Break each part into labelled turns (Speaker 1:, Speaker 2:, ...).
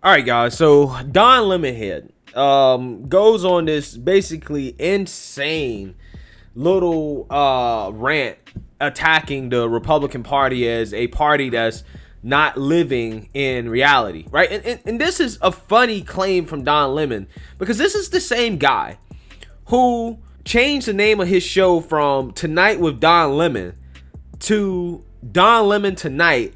Speaker 1: All right, guys. So Don Lemonhead goes on this basically insane little rant attacking the Republican Party as a party that's not living in reality, right? And this is a funny claim from Don Lemon because this is the same guy who changed the name of his show from Tonight with Don Lemon to Don Lemon Tonight,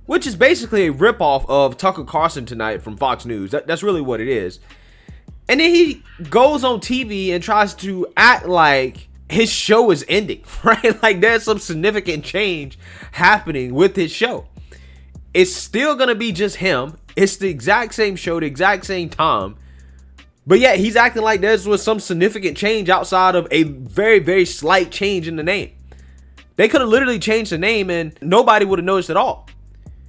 Speaker 1: which is basically a ripoff of Tucker Carlson Tonight from Fox News. That's really what it is. And then he goes on TV and tries to act like his show is ending, right? Like there's some significant change happening with his show. It's still going to be just him. It's the exact same show, the exact same time. But yeah, he's acting like there was some significant change outside of a very, very slight change in the name. They could have literally changed the name and nobody would have noticed at all.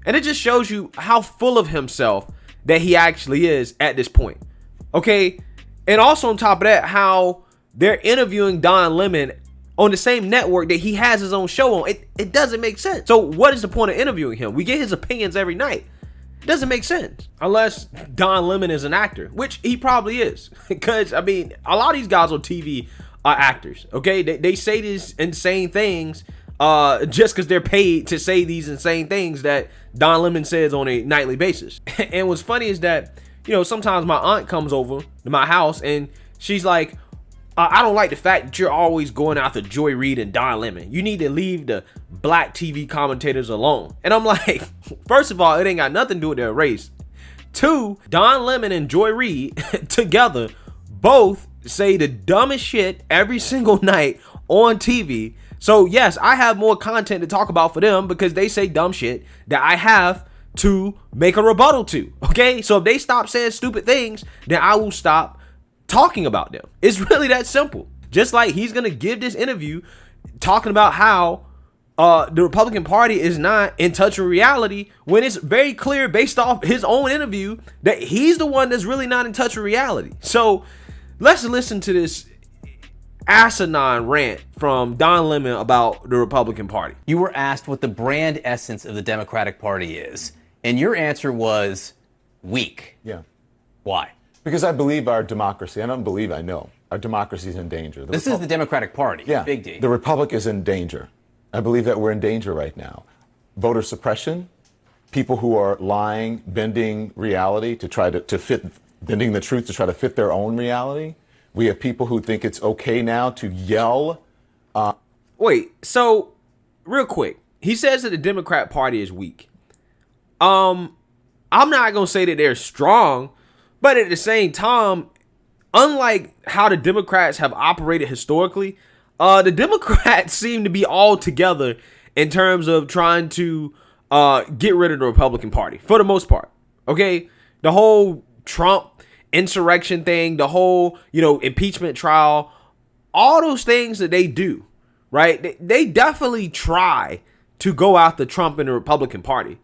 Speaker 1: And it just shows you how full of himself that he actually is at this point. Okay. And also on top of that, how they're interviewing Don Lemon on the same network that he has his own show on. It doesn't make sense. So what is the point of interviewing him? We get his opinions every night. It doesn't make sense. Unless Don Lemon is an actor, which he probably is. Because, I mean, a lot of these guys on TV are actors. Okay. They say these insane things just because they're paid to say these insane things that Don Lemon says on a nightly basis. And what's funny is that, you know, sometimes my aunt comes over to my house and she's like, I don't like the fact that you're always going after Joy Reid and Don Lemon. You need to leave the black TV commentators alone. And I'm like, first of all, it ain't got nothing to do with their race. Two, Don Lemon and Joy Reid together both say the dumbest shit every single night on TV. So yes, I have more content to talk about for them because they say dumb shit that I have to make a rebuttal to. Okay, so if they stop saying stupid things, then I will stop talking about them. It's really that simple. Just like he's gonna give this interview talking about how the Republican Party is not in touch with reality when it's very clear based off his own interview that he's the one that's really not in touch with reality. So let's listen to this asinine rant from Don Lemon about the Republican Party.
Speaker 2: You were asked what the brand essence of the Democratic Party is, and your answer was weak.
Speaker 3: Yeah.
Speaker 2: Why?
Speaker 3: Because I believe our democracy, I don't believe, I know, our democracy is in danger.
Speaker 2: This is the Democratic Party,
Speaker 3: yeah,
Speaker 2: big D.
Speaker 3: The Republic is in danger. I believe that we're in danger right now. Voter suppression, people who are lying, bending reality to try to fit, bending the truth to try to fit their own reality. We have people who think it's okay now to yell.
Speaker 1: Wait, so real quick, he says that the Democrat Party is weak. I'm not gonna say that they're strong, but at the same time, unlike how the Democrats have operated historically, the Democrats seem to be all together in terms of trying to get rid of the Republican Party for the most part. Okay, the whole Trump insurrection thing, the whole, impeachment trial, all those things that they do, right? They definitely try to go after Trump and the Republican Party.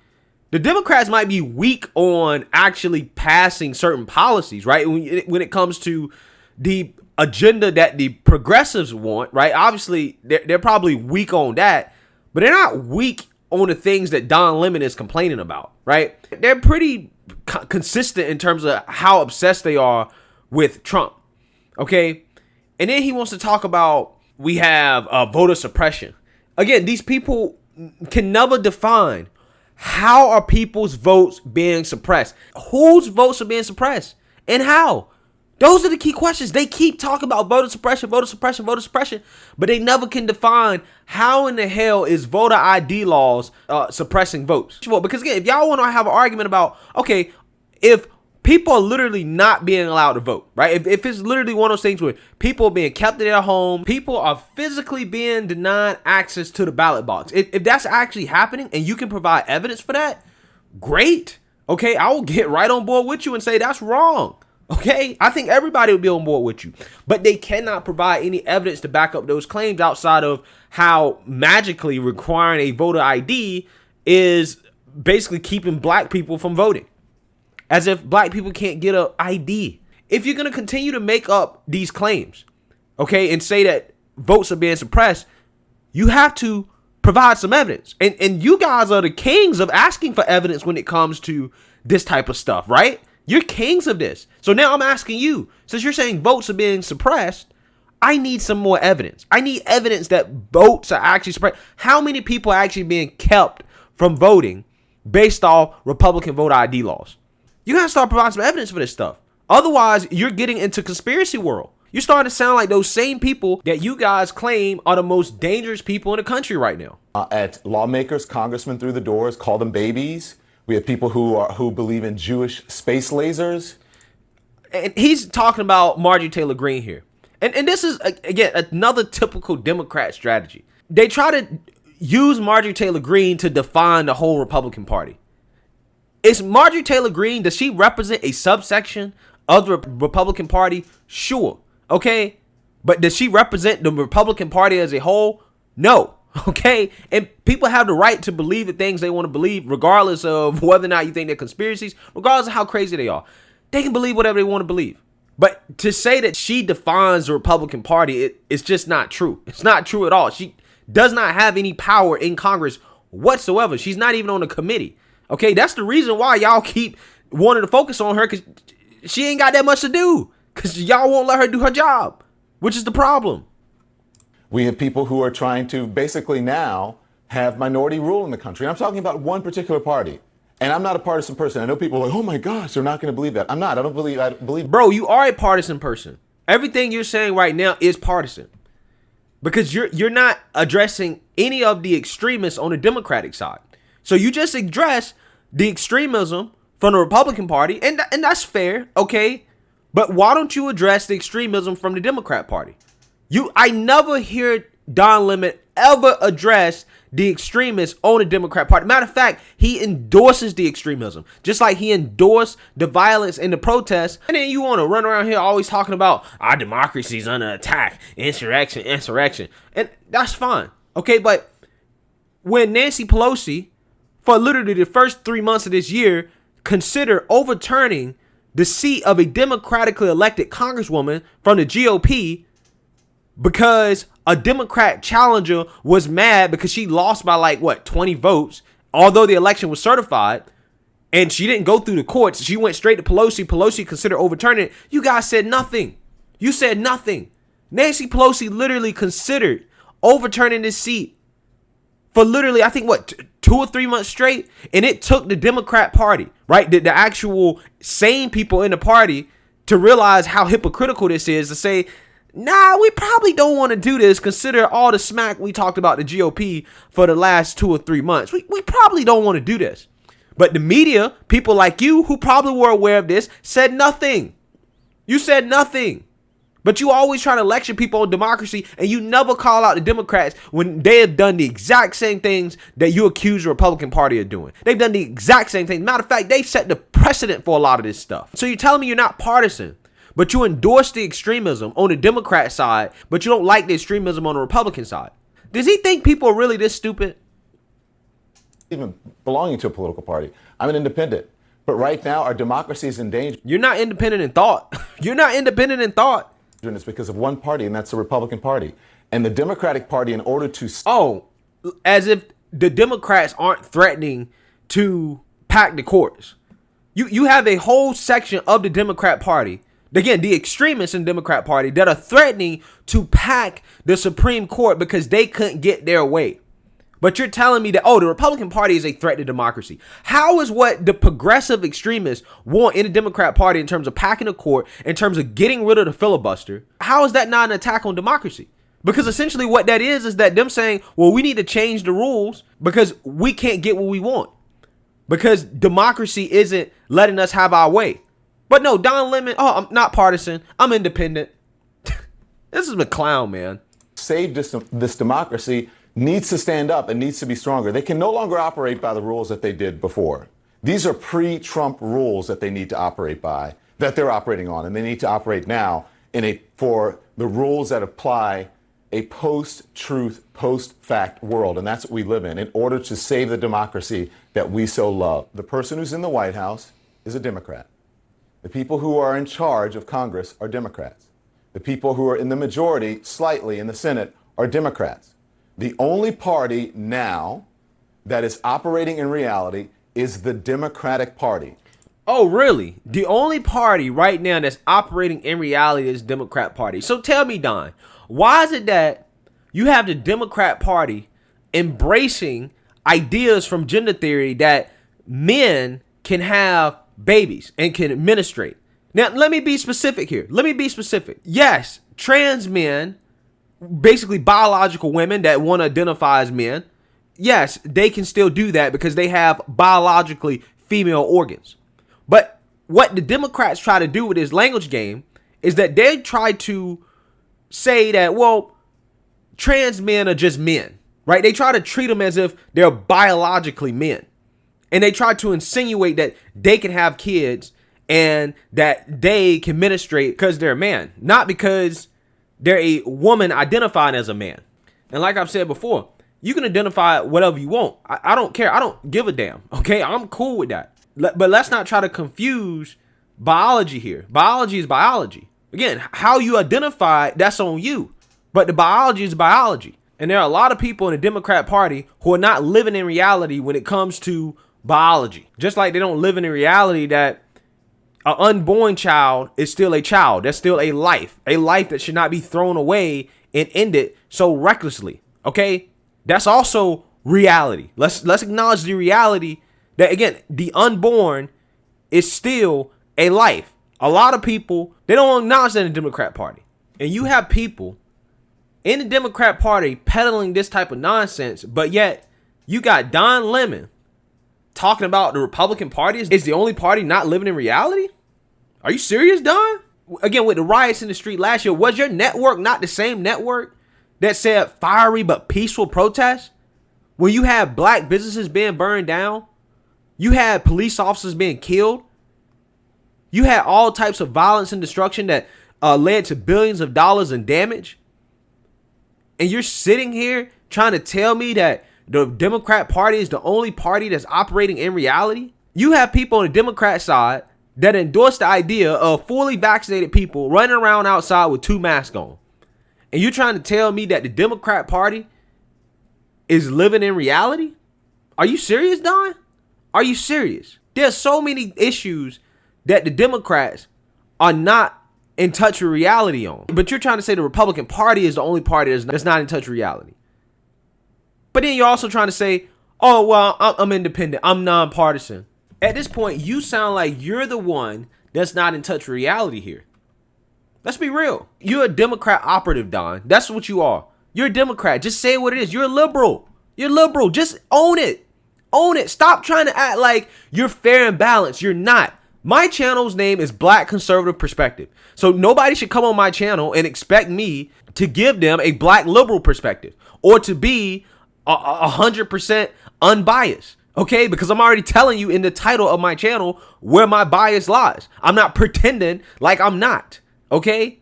Speaker 1: The Democrats might be weak on actually passing certain policies, right? When it comes to the agenda that the progressives want, right? Obviously, they're probably weak on that, but they're not weak on the things that Don Lemon is complaining about, right? They're pretty consistent in terms of how obsessed they are with Trump, okay? And then he wants to talk about we have voter suppression. Again, these people can never define how are people's votes being suppressed? Whose votes are being suppressed and how? Those are the key questions. They keep talking about voter suppression, but they never can define how in the hell is voter ID laws suppressing votes. Because again, if y'all want to have an argument about, okay, if people are literally not being allowed to vote, right? If it's literally one of those things where people are being kept in their home, people are physically being denied access to the ballot box. If that's actually happening and you can provide evidence for that, great. Okay, I will get right on board with you and say that's wrong. Okay, I think everybody would be on board with you, but they cannot provide any evidence to back up those claims outside of how magically requiring a voter ID is basically keeping black people from voting. As if black people can't get an ID. If you're going to continue to make up these claims, okay, and say that votes are being suppressed, you have to provide some evidence. And you guys are the kings of asking for evidence when it comes to this type of stuff, right? You're kings of this. So now I'm asking you, since you're saying votes are being suppressed, I need some more evidence. I need evidence that votes are actually suppressed. How many people are actually being kept from voting based off Republican voter ID laws? You gotta start providing some evidence for this stuff. Otherwise, you're getting into conspiracy world. You're starting to sound like those same people that you guys claim are the most dangerous people in the country right now.
Speaker 3: At lawmakers, congressmen through the doors, call them babies. We have people who believe in Jewish space lasers.
Speaker 1: And he's talking about Marjorie Taylor Greene here. And this is, again, another typical Democrat strategy. They try to use Marjorie Taylor Greene to define the whole Republican Party. Is Marjorie Taylor Greene, does she represent a subsection of the Republican Party? Sure. Okay. But does she represent the Republican Party as a whole? No. Okay. And people have the right to believe the things they want to believe, regardless of whether or not you think they're conspiracies, regardless of how crazy they are. They can believe whatever they want to believe. But to say that she defines the Republican Party, it's just not true. It's not true at all. She does not have any power in Congress whatsoever. She's not even on the committee. Okay, that's the reason why y'all keep wanting to focus on her, because she ain't got that much to do, because y'all won't let her do her job, which is the problem.
Speaker 3: We have people who are trying to basically now have minority rule in the country. And I'm talking about one particular party. And I'm not a partisan person. I know people are like, oh my gosh, they're not going to believe that. I'm not. I believe.
Speaker 1: Bro, you are a partisan person. Everything you're saying right now is partisan. Because you're not addressing any of the extremists on the Democratic side. So you just address the extremism from the Republican Party, and that's fair, okay? But why don't you address the extremism from the Democrat Party? I never hear Don Lemon ever address the extremists on the Democrat Party. Matter of fact, he endorses the extremism, just like he endorsed the violence and the protests. And then you want to run around here always talking about our democracy's under attack, insurrection. And that's fine. Okay, but when Nancy Pelosi, for literally the first 3 months of this year, considered overturning the seat of a democratically elected congresswoman from the GOP because a Democrat challenger was mad because she lost by 20 votes, although the election was certified, and she didn't go through the courts. She went straight to Pelosi. Pelosi considered overturning it. You guys said nothing. You said nothing. Nancy Pelosi literally considered overturning this seat for literally, I think, 2 or 3 months straight. And it took the Democrat Party, right? The actual sane people in the party to realize how hypocritical this is, to say, nah, we probably don't want to do this. Consider all the smack we talked about the GOP for the last 2 or 3 months. We probably don't want to do this. But the media, people like you who probably were aware of this, said nothing. You said nothing. But you always try to lecture people on democracy, and you never call out the Democrats when they have done the exact same things that you accuse the Republican Party of doing. They've done the exact same thing. Matter of fact, they've set the precedent for a lot of this stuff. So you're telling me you're not partisan, but you endorse the extremism on the Democrat side, but you don't like the extremism on the Republican side. Does he think people are really this stupid?
Speaker 3: Even belonging to a political party. I'm an independent. But right now, our democracy is in danger.
Speaker 1: You're not independent in thought. You're not independent in thought.
Speaker 3: And it's because of one party, and that's the Republican Party. And the Democratic Party, in order to...
Speaker 1: as if the Democrats aren't threatening to pack the courts. You have a whole section of the Democrat Party, again, the extremists in the Democrat Party, that are threatening to pack the Supreme Court because they couldn't get their way. But you're telling me that, the Republican Party is a threat to democracy. How is what the progressive extremists want in the Democrat Party in terms of packing the court, in terms of getting rid of the filibuster, how is that not an attack on democracy? Because essentially what that is that them saying, well, we need to change the rules because we can't get what we want. Because democracy isn't letting us have our way. But no, Don Lemon, I'm not partisan. I'm independent. This is a clown, man.
Speaker 3: Save this democracy needs to stand up and needs to be stronger. They can no longer operate by the rules that they did before. These are pre-Trump rules that they need to operate by, that they're operating on, and they need to operate now for the rules that apply a post-truth, post-fact world. And that's what we live in order to save the democracy that we so love. The person who's in the White House is a Democrat. The people who are in charge of Congress are Democrats. The people who are in the majority, slightly, in the Senate are Democrats. The only party now that is operating in reality is the Democratic Party.
Speaker 1: Oh, really? The only party right now that's operating in reality is the Democrat Party. So tell me, Don, why is it that you have the Democrat Party embracing ideas from gender theory that men can have babies and can administrate? Now, let me be specific here. Let me be specific. Yes, trans men, basically biological women that want to identify as men, yes, they can still do that because they have biologically female organs. But what the Democrats try to do with this language game is that they try to say that, well, trans men are just men, right? They try to treat them as if they're biologically men. And they try to insinuate that they can have kids and that they can ministrate because they're a man, not because they're a woman identifying as a man. And like I've said before, you can identify whatever you want. I don't care. I don't give a damn. Okay, I'm cool with that. But let's not try to confuse biology here. Biology is biology. Again, how you identify, that's on you. But the biology is biology. And there are a lot of people in the Democrat Party who are not living in reality when it comes to biology. Just like they don't live in a reality that an unborn child is still a child. That's still a life that should not be thrown away and ended so recklessly. Okay, that's also reality. Let's acknowledge the reality that, again, the unborn is still a life. A lot of people, they don't acknowledge that in the Democrat Party, and you have people in the Democrat Party peddling this type of nonsense, but yet you got Don Lemon talking about the Republican Party is the only party not living in reality? Are you serious, Don? Again, with the riots in the street last year, was your network not the same network that said fiery but peaceful protests? When you had black businesses being burned down, you had police officers being killed, you had all types of violence and destruction that led to billions of dollars in damage. And you're sitting here trying to tell me that the Democrat Party is the only party that's operating in reality? You have people on the Democrat side that endorse the idea of fully vaccinated people running around outside with 2 masks on. And you're trying to tell me that the Democrat Party is living in reality? Are you serious, Don? Are you serious? There's so many issues that the Democrats are not in touch with reality on. But you're trying to say the Republican Party is the only party that's not in touch with reality. But then you're also trying to say, oh, well, I'm independent. I'm nonpartisan. At this point, you sound like you're the one that's not in touch with reality here. Let's be real. You're a Democrat operative, Don. That's what you are. You're a Democrat. Just say what it is. You're a liberal. You're liberal. Just own it. Own it. Stop trying to act like you're fair and balanced. You're not. My channel's name is Black Conservative Perspective. So nobody should come on my channel and expect me to give them a black liberal perspective or to be 100% unbiased. Okay, because I'm already telling you in the title of my channel where my bias lies. I'm not pretending like I'm not. Okay,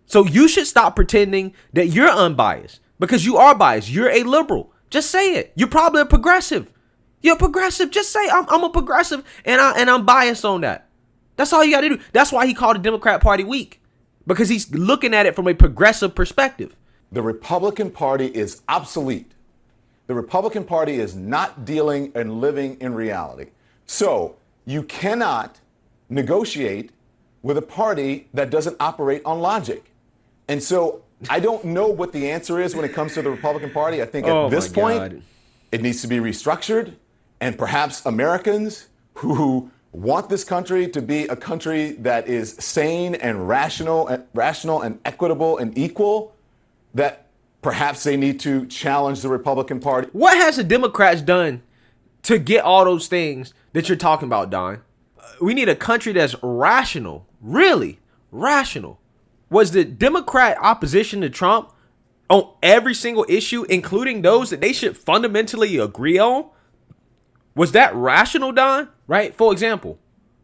Speaker 1: so you should stop pretending that you're unbiased because you are biased. You're a liberal. Just say it. You're probably a progressive. You're a progressive. Just say I'm a progressive and I'm biased on that. That's all you got to do. That's why he called the Democrat Party weak, because he's looking at it from a progressive perspective.
Speaker 3: The Republican Party is obsolete. The Republican Party is not dealing and living in reality. So you cannot negotiate with a party that doesn't operate on logic. And so I don't know what the answer is when it comes to the Republican Party. I think at this point, it needs to be restructured. And perhaps Americans who want this country to be a country that is sane and rational and equitable and equal, that perhaps they need to challenge the Republican Party.
Speaker 1: What has the Democrats done to get all those things that you're talking about, Don? We need a country that's rational, really rational. Was the Democrat opposition to Trump on every single issue, including those that they should fundamentally agree on? Was that rational, Don? Right? For example,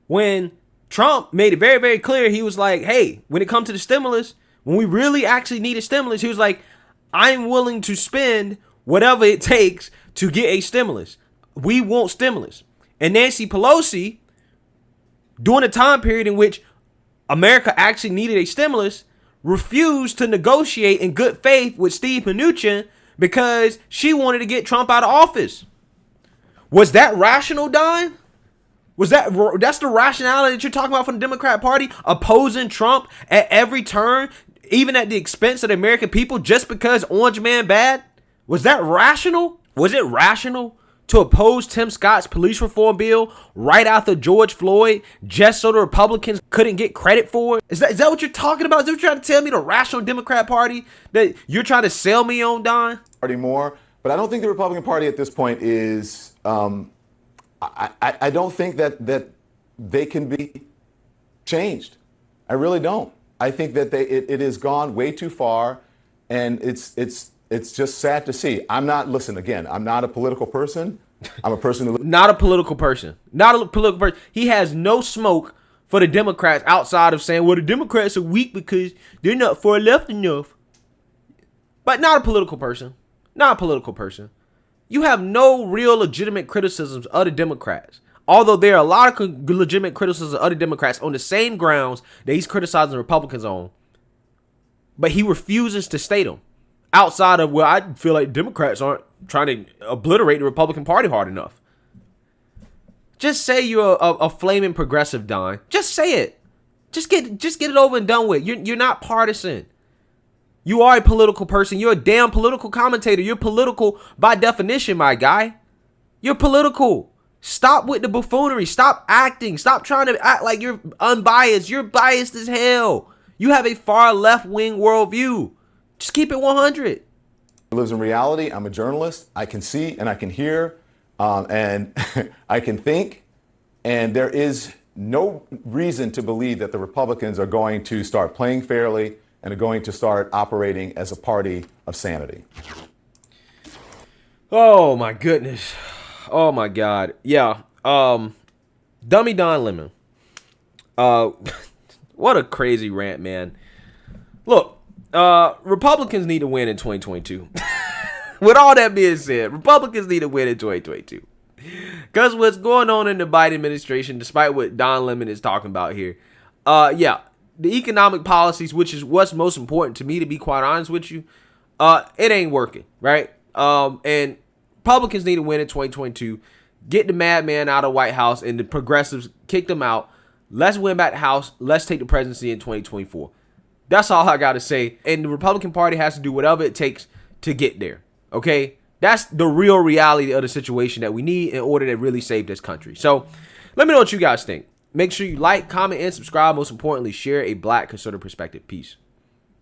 Speaker 1: when Trump made it very, very clear, he was like, hey, when it comes to the stimulus, when we really actually needed stimulus, he was like, I'm willing to spend whatever it takes to get a stimulus. We want stimulus. And Nancy Pelosi, during a time period in which America actually needed a stimulus, refused to negotiate in good faith with Steve Mnuchin because she wanted to get Trump out of office. Was that rational, Don? That's the rationality that you're talking about from the Democrat Party, opposing Trump at every turn, even at the expense of the American people, just because Orange Man bad? Was that rational? Was it rational to oppose Tim Scott's police reform bill right after George Floyd, just so the Republicans couldn't get credit for it? Is that what you're talking about? Is that what you're trying to tell me, the rational Democrat Party that you're trying to sell me on, Don?
Speaker 3: Party more, but I don't think the Republican Party at this point is. I don't think that they can be changed. I really don't. I think that it has gone way too far, and it's just sad to see. I'm not a political person. I'm a person who
Speaker 1: Not a political person. Not a political person. He has no smoke for the Democrats outside of saying, well, the Democrats are weak because they're not far left enough. But not a political person. Not a political person. You have no real legitimate criticisms of the Democrats. Although there are a lot of legitimate criticisms of the Democrats on the same grounds that he's criticizing the Republicans on. But he refuses to state them. Outside of, well, I feel like Democrats aren't trying to obliterate the Republican Party hard enough. Just say you're a flaming progressive, Don. Just say it. Just get it over and done with. You're not partisan. You are a political person. You're a damn political commentator. You're political by definition, my guy. You're political. Stop with the buffoonery. Stop acting. Stop trying to act like you're unbiased. You're biased as hell. You have a far left-wing worldview. Just keep it 100.
Speaker 3: lives in reality. I'm a journalist. I can see and I can hear and I can think. And there is no reason to believe that the Republicans are going to start playing fairly and are going to start operating as a party of sanity.
Speaker 1: Oh my goodness. Oh my God. Yeah. Dummy Don Lemon. What a crazy rant, man. Look, Republicans need to win in 2022. With all that being said, Republicans need to win in 2022. Because what's going on in the Biden administration, despite what Don Lemon is talking about here, the economic policies, which is what's most important to me, to be quite honest with you, it ain't working, right? And Republicans need to win in 2022. Get the madman out of the White House, and the progressives kick them out. Let's win back the House. Let's take the presidency in 2024. That's all I got to say. And the Republican Party has to do whatever it takes to get there, okay? That's the real reality of the situation that we need in order to really save this country. So let me know what you guys think. Make sure you like, comment, and subscribe. Most importantly, share a Black conservative perspective. Peace.